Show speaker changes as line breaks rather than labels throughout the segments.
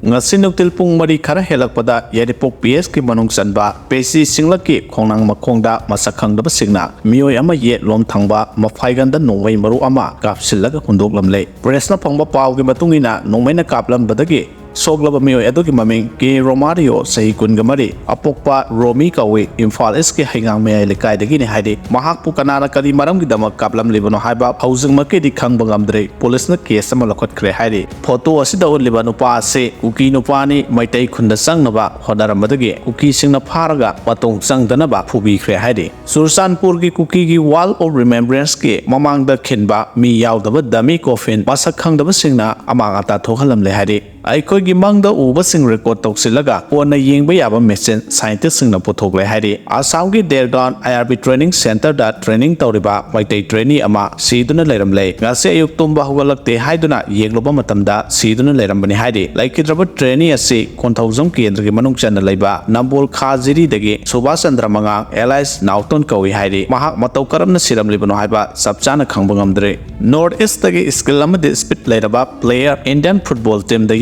ngasi nuktil pung mari khara helakpada yaripok PS ki manung sanba pesi singlaki khongnang makhongda masakhang daba signa mioi ama ye lom thangba mafaiganda nongmai maru ama kapsillaga hundoklamle presna phangba pawgi matungina nongmaina kaplam badagi soglaba mioi adugi maming ki Romario sahi kungamari apokpa Romi kawi Imphal East ki haingang meyai lekai dagi ni haidi mahak pu kanara kali maram gi damak kaplam libano haiba housing market di khang bangamdre police na case ama lakhot khre haidi photo asida ul libano pa se kuki no pani meitei khunda sangnaba hodaramdagi kuki singna pharaga patong sangdanaba phubi khre haidi Sursanpur ki kuki gi wall of remembrance ki mamang da khinba mi yaudaba dami coffin masak khangdaba singna amanga ta thokalam le haidi aikoi gi mangda uba sing record toksilaga ona yengba yaba machine scientist singna puthok le haidi Assam gi Dergan IRB training center da training tawriba meitei trainee ama siduna leiramle ngase ayuk tumba hugalakte haiduna yegloba matamda siduna leirambani haidi laikidraba trainee ase konthaujam kendra gi manung chana leiba Nambol Khajiri dagi Subhash Chandra Mangang Allies Nauton kawi haidi mahak matau karamna Siramle bano haiba sabchana khangbangam dre North East dagi skill amade speed leiraba player Indian football team da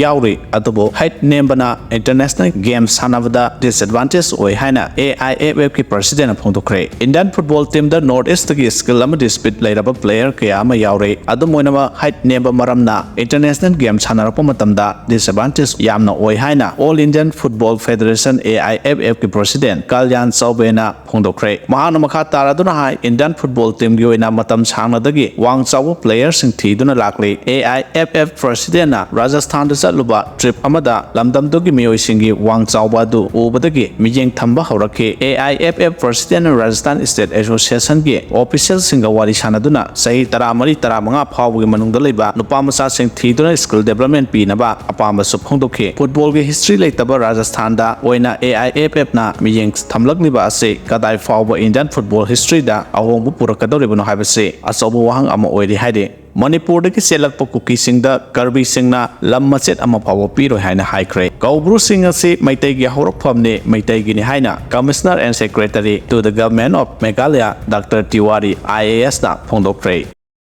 adubo height nembana international games sanavada disadvantage oi haina AIFF ki president phongdokre Indian football team da North East ki skill ama dispute leiraba player kaya ama yaure adu moinama height nemba maramna international games sanarapa matamda disadvantage yamna oi haina All Indian Football Federation AIFF ki president Kalyan Chaubena phongdokre mahana makha taraduna hai Indian football team gi oina matam sangnadagi wang chawu players sing thiduna lakle AIFF president na Rajasthan da luba trip amada lamdam dogi mioi singi wang chawba du ubadagi mijeng thamba haurake AIFF president Rajasthan State Association gi official singa wari sanaduna sahi 13-15 phawgi manungda leiba nupa macha sing thiduna skill development pinaba apamba su phongdokhe football gi history leitaba Rajasthan da oina AIFF na mijeng thamlakniba ase kadai phawba Indian football history da ahongbu purakadoribano haibase asobu wahang ama oiri haide Manipur dagi selakpa kuki singda karbi singna lam machet ama phawa piro haina haikre kaubru sing ase meitei gi horok phamne meitei gi ni haina Commissioner and Secretary to the Government of Meghalaya Dr. Tiwari IAS na phongdokre